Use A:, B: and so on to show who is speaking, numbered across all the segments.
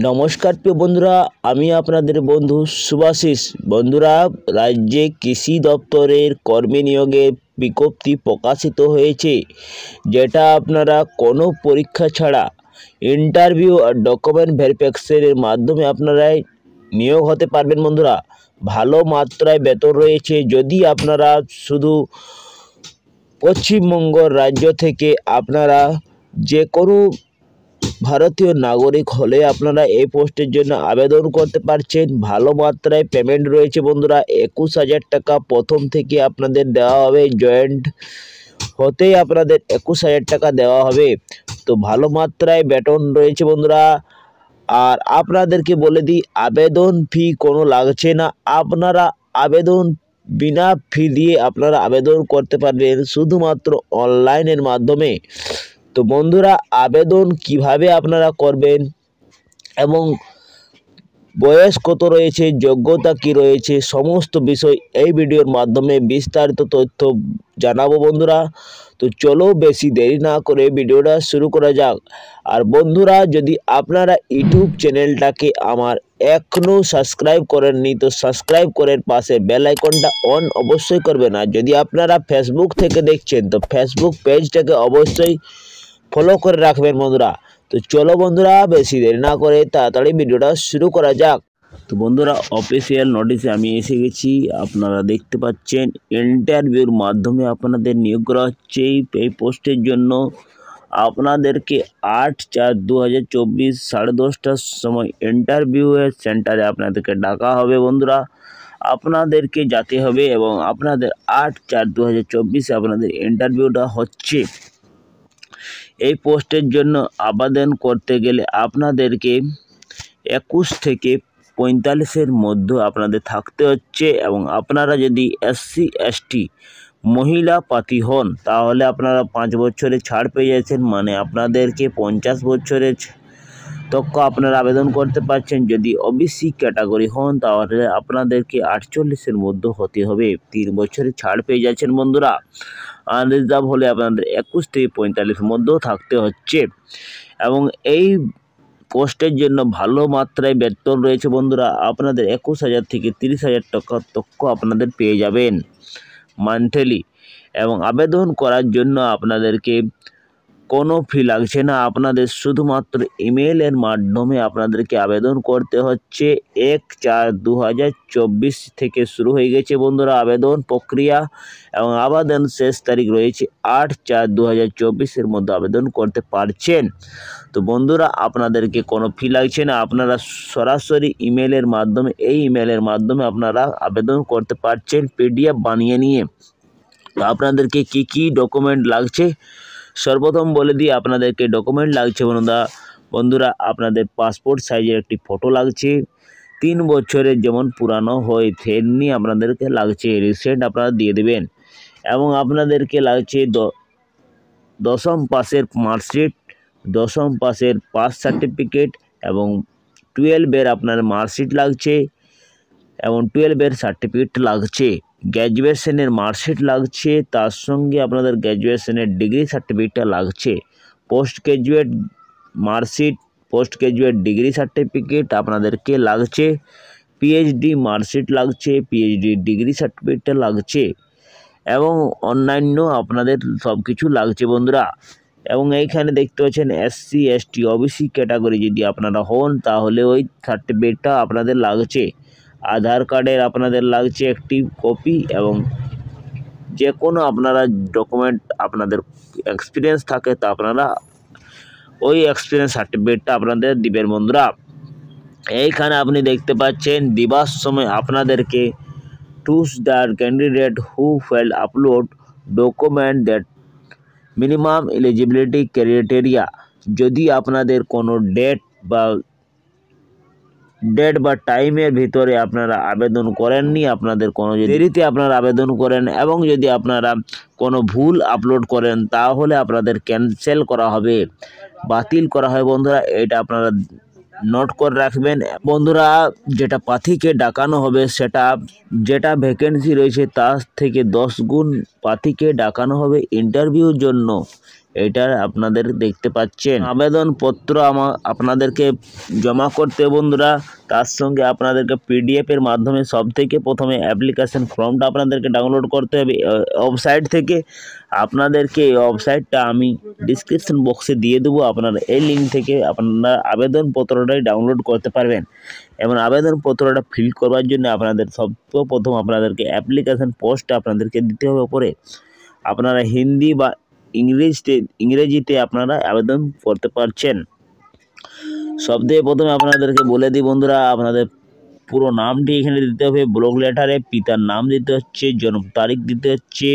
A: নমস্কার প্রিয় বন্ধুরা, আমি আপনাদের বন্ধু শুভাশিস। বন্ধুরা, রাজ্যে কৃষি দপ্তরের কর্মী নিয়োগে বিজ্ঞপ্তি প্রকাশিত হয়েছে, যেটা আপনারা কোনো পরীক্ষা ছাড়া ইন্টারভিউ আর ডকুমেন্ট ভেরিফিকেশনের মাধ্যমে আপনারাই নিয়োগ হতে পারবেন। বন্ধুরা, ভালো মাত্রায় বেতন রয়েছে। যদি আপনারা শুধু পশ্চিমবঙ্গ রাজ্য থেকে আপনারা যে কোনো ভারতীয় নাগরিক হলে আপনারা এই পোস্টের জন্য আবেদন করতে পারছেন। ভালো মাত্রায় পেমেন্ট রয়েছে বন্ধুরা। 21,000 টাকা প্রথম থেকে আপনাদের দেওয়া হবে। জয়েন্ট হতেই আপনাদের 21,000 টাকা দেওয়া হবে। তো ভালো মাত্রায় বেতন রয়েছে বন্ধুরা। আর আপনাদেরকে বলে দিই, আবেদন ফি কোনো লাগছে না। আপনারা আবেদন বিনা ফি দিয়ে আপনারা আবেদন করতে পারবেন, শুধুমাত্র অনলাইনের মাধ্যমে। তো বন্ধুরা, আবেদন কিভাবে আপনারা করবেন এবং বয়স কত রয়েছে, যোগ্যতা কি রয়েছে, সমস্ত বিষয় এই ভিডিওর মাধ্যমে বিস্তারিত তথ্য জানাবো বন্ধুরা। তো চলো বেশি দেরি না করে ভিডিওটা শুরু করা যাক। আর বন্ধুরা, যদি আপনারা ইউটিউব চ্যানেলটাকে আমার এখনও সাবস্ক্রাইব করেননি, তো সাবস্ক্রাইব করার পাশে বেল আইকনটা অন অবশ্যই করবেন। আর যদি আপনারা ফেসবুক থেকে দেখছেন, তো ফেসবুক পেজটাকে অবশ্যই ফলো করে রাখবেন বন্ধুরা। তো চলো বন্ধুরা, বেশি দেরি না করে তাড়াতাড়ি ভিডিওটা শুরু করা যাক। তো বন্ধুরা, অফিসিয়াল নোটিশে আমি এসে গেছি। আপনারা দেখতে পাচ্ছেন ইন্টারভিউর মাধ্যমে আপনাদের নিয়োগ করা হচ্ছে এই পোস্টের জন্য। আপনাদেরকে 8/4/2024 10:30টার সময় ইন্টারভিউয়ের সেন্টারে আপনাদেরকে ডাকা হবে বন্ধুরা। আপনাদেরকে যেতে হবে এবং আপনাদের 8/4/2024 আপনাদের ইন্টারভিউটা হচ্ছে। এই পোস্টের জন্য আবেদন করতে গেলে আপনাদেরকে 21 থেকে 45-এর মধ্যে আপনাদের থাকতে হচ্ছে। এবং আপনারা যদি SC ST মহিলা প্রার্থী হন, তাহলে আপনারা 5 বছরের ছাড় পেয়ে যাচ্ছেন, মানে আপনাদেরকে 50 বছরের তক আপনারা আবেদন করতে পারছেন। যদি OBC ক্যাটাগরি হন, তাহলে আপনাদেরকে 48-এর মধ্যে হতে হবে, 3 বছরের ছাড় পেয়ে যাচ্ছেন বন্ধুরা। আর রিজার্ভ হলে আপনাদের 21 থেকে 45-এর মধ্যেও থাকতে হচ্ছে। এবং এই পোস্টের জন্য ভালো মাত্রায় বেতন রয়েছে বন্ধুরা। আপনাদের 21,000 থেকে 30,000 টাকা তক আপনাদের পেয়ে যাবেন মান্থলি। এবং আবেদন করার জন্য আপনাদেরকে কোনো ফি লাগছে না। আপনাদের শুধুমাত্র ইমেলের মাধ্যমে আপনাদেরকে আবেদন করতে হচ্ছে। 1/4/2024 থেকে শুরু হয়ে গেছে বন্ধুরা আবেদন প্রক্রিয়া, এবং আবেদন শেষ তারিখ রয়েছে 8/4/2024-এর মধ্যে আবেদন করতে পারছেন। তো বন্ধুরা, আপনাদেরকে কোনো ফি লাগছে না। আপনারা সরাসরি ইমেলের মাধ্যমে আপনারা আবেদন করতে পারছেন PDF বানিয়ে নিয়ে। তো আপনাদেরকে কি কি ডকুমেন্ট লাগছে সর্বপ্রথম বলে দিই। আপনাদেরকে ডকুমেন্ট লাগছে বন্ধুরা, আপনাদের পাসপোর্ট সাইজের একটি ফটো লাগছে। 3 বছরের যেমন পুরানো হয় তেমনি আপনাদেরকে লাগছে, রিসেন্ট আপনারা দিয়ে দেবেন। এবং আপনাদেরকে লাগছে দশম পাসের মার্কশিট, দশম পাসের পাস সার্টিফিকেট, এবং 12-এর আপনার মার্কশিট লাগছে, এবং 12-এর সার্টিফিকেট লাগছে। গ্র্যাজুয়েশনের মার্কশিট লাগছে, তার সঙ্গে আপনাদের গ্র্যাজুয়েশনের ডিগ্রি সার্টিফিকেটটা লাগছে। Post graduate marksheet, post graduate degree certificate আপনাদেরকে লাগছে। PhD মার্কশিট লাগছে, PhD ডিগ্রি সার্টিফিকেটটা লাগছে, এবং অন্যান্য আপনাদের সব কিছু লাগছে বন্ধুরা। এবং এইখানে দেখতে পাচ্ছেন SC ST OBC ক্যাটাগরি যদি আপনারা হন, তাহলে ওই সার্টিফিকেটটা আপনাদের লাগছে। আধার কার্ডের আপনাদের লাগছে একটি কপি, এবং যে কোনো আপনারা ডকুমেন্ট আপনাদের এক্সপিরিয়েন্স থাকে, তা আপনারা ওই এক্সপিরিয়েন্স সার্টিফিকেটটা আপনাদের দিবেন বন্ধুরা। এইখানে আপনি দেখতে পাচ্ছেন দিবার সময় আপনাদেরকে choose the candidate who failed upload document that minimum eligibility criteria। যদি আপনাদের কোনো ডেট বা টাইমের ভিতরে আপনারা আবেদন করেননি, আপনাদের কোনো দেরিতে আপনারা আবেদন করেন, এবং যদি আপনারা কোনো ভুল আপলোড করেন, তাহলে আপনাদের ক্যান্সেল করা হবে, বাতিল করা হয় বন্ধুরা। এটা আপনারা নোট করে রাখবেন বন্ধুরা। যেটা প্রার্থীকে ডাকানো হবে, যেটা ভ্যাকেন্সি রয়েছে তার থেকে 10 গুণ প্রার্থীকে ডাকানো হবে ইন্টারভিউর জন্য। এটা আপনাদের দেখতে পাচ্ছেন। আবেদনপত্র আপনাদেরকে জমা করতে বন্ধুরা, তার সঙ্গে আপনাদেরকে পিডিএফ এর মাধ্যমে সবথেকে প্রথমে অ্যাপ্লিকেশন ফর্মটা আপনাদেরকে ডাউনলোড করতে হবে ওয়েবসাইট থেকে। আপনাদেরকে এই ওয়েবসাইটটা আমি ডিসক্রিপশন বক্সে দিয়ে দেবো, আপনারা এই লিঙ্ক থেকে আপনারা আবেদনপত্রটাই ডাউনলোড করতে পারবেন। এবং আবেদনপত্রটা ফিল করবার জন্য আপনাদের সর্বপ্রথম আপনাদেরকে অ্যাপ্লিকেশন পোস্ট আপনাদেরকে দিতে হবে উপরে। আপনারা হিন্দি বা ইংরেজিতে আপনারা আবেদন করতে পারছেন। সবথেকে প্রথমে আপনাদেরকে বলে দিই বন্ধুরা, আপনাদের পুরো নামটি এখানে দিতে হবে ব্লক লেটারে, পিতার নাম দিতে হচ্ছে, জন্ম তারিখ দিতে হচ্ছে,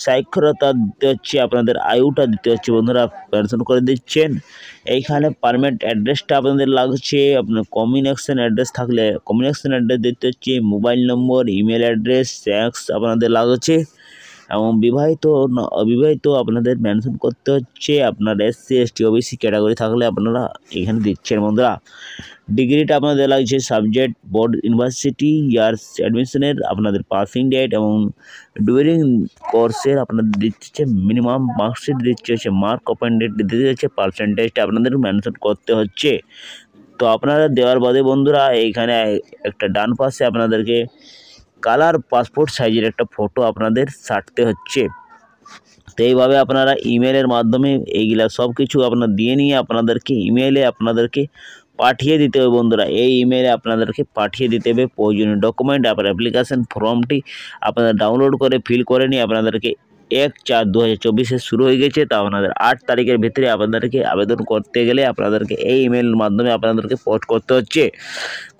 A: সাক্ষরতা দিতে হচ্ছে, আপনাদের আয়ুটা দিতে হচ্ছে বন্ধুরা, মেনশন করে দিচ্ছেন। এইখানে পারমানেন্ট অ্যাড্রেসটা আপনাদের লাগছে, আপনার কমিউনিকেশন অ্যাড্রেস থাকলে কমিউনিকেশন অ্যাড্রেস দিতে হচ্ছে, মোবাইল নম্বর, ইমেল অ্যাড্রেস, ট্যাক্স আপনাদের লাগছে, এবং বিবাহিত না অবিবাহিত আপনাদের মেনশন করতে হচ্ছে। আপনার এসসি এসটি ওবিসি ক্যাটাগরি থাকলে আপনারা এখানে দিচ্ছেন বন্ধুরা। ডিগ্রিটা আপনাদের লাগছে সাবজেক্ট বোর্ড ইউনিভার্সিটি, ইয়ার্স অ্যাডমিশনের, আপনাদের পাসিং ডেট, এবং ডুয়ারিং কোর্সের আপনাদের দিচ্ছে মিনিমাম মার্কশিট দিচ্ছে হচ্ছে, মার্ক ওপেন ডেট দিতে হচ্ছে, পার্সেন্টেজটা আপনাদের মেনশন করতে হচ্ছে। তো আপনারা দেওয়ার বাদে বন্ধুরা এইখানে একটা ডান পাশে আপনাদেরকে কালার পাসপোর্ট সাইজের একটা ফটো আপনাদের ছাড়তে হচ্ছে। তো এইভাবে আপনারা ইমেলের মাধ্যমে এইগুলা সব কিছু আপনার দিয়ে নিয়ে আপনাদেরকে ইমেলে আপনাদেরকে পাঠিয়ে দিতে হবে বন্ধুরা। এই ইমেলে আপনাদেরকে পাঠিয়ে দিতে হবে প্রয়োজনীয় ডকুমেন্ট। আপনার অ্যাপ্লিকেশন ফর্মটি আপনারা ডাউনলোড করে ফিল করে নিয়ে আপনাদেরকে 1/4/2024 শুরু হয়ে গেছে, তা আপনাদের 8 তারিখের ভিতরে আপনাদেরকে আবেদন করতে গেলে আপনাদেরকে এই ইমেলের মাধ্যমে আপনাদেরকে পোস্ট করতে হচ্ছে।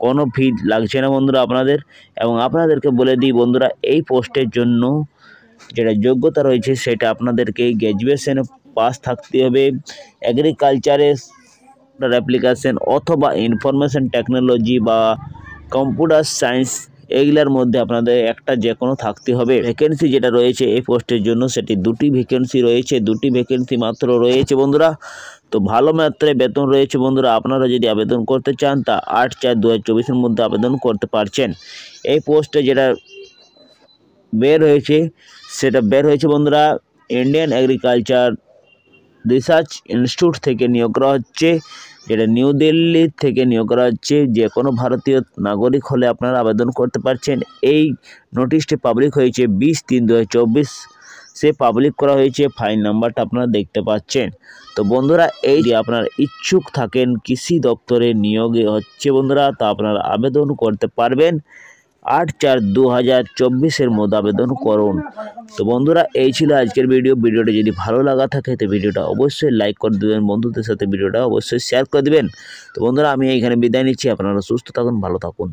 A: কোনো ফি লাগছে না বন্ধুরা আপনাদের। এবং আপনাদেরকে বলে দিই বন্ধুরা, এই পোস্টের জন্য যেটা যোগ্যতা রয়েছে সেটা আপনাদেরকে গ্র্যাজুয়েশনে পাস থাকতে হবে, এগ্রিকালচারে অ্যাপ্লিকেশন অথবা ইনফরমেশন টেকনোলজি বা কম্পিউটার সায়েন্স, এইগুলোর মধ্যে আপনাদের একটা যে কোনো থাকতে হবে। ভ্যাকেন্সি যেটা রয়েছে এই পোস্টের জন্য সেটি 2টি ভ্যাকেন্সি রয়েছে, 2টি ভ্যাকেন্সি মাত্র রয়েছে বন্ধুরা। তো ভালো মাত্রায় বেতন রয়েছে বন্ধুরা। আপনারা যদি আবেদন করতে চান তা 8/4/2024 মধ্যে আবেদন করতে পারছেন। এই পোস্টে যেটা বের হয়েছে বন্ধুরা, ইন্ডিয়ান এগ্রিকালচার রিসার্চ ইনস্টিটিউট থেকে নিয়োগ করা হচ্ছে, যেটা নিউ দিল্লি থেকে নিয়োগ করা হচ্ছে। যে কোনো ভারতীয় নাগরিক হলে আপনারা আবেদন করতে পারছেন। এই নোটিশটি পাবলিক হয়েছে 20/3/2024, সে পাবলিক করা হয়েছে। ফাইল নাম্বারটা আপনারা দেখতে পাচ্ছেন। তো বন্ধুরা, এই যে আপনারা ইচ্ছুক থাকেন কৃষি দপ্তরে নিয়োগে হচ্ছে বন্ধুরা, তা আপনারা আবেদন করতে পারবেন। 8/4/2024 মধ্যে আবেদন করুন। তো বন্ধুরা, এই ছিল আজকের ভিডিওটা যদি ভালো লাগা থাকে তো ভিডিওটা অবশ্যই লাইক করে দেবেন, বন্ধুদের সাথে ভিডিওটা অবশ্যই শেয়ার করে দেবেন। তো বন্ধুরা, আমি এইখানে বিদায় নিচ্ছি। আপনারা সুস্থ থাকুন, ভালো থাকুন।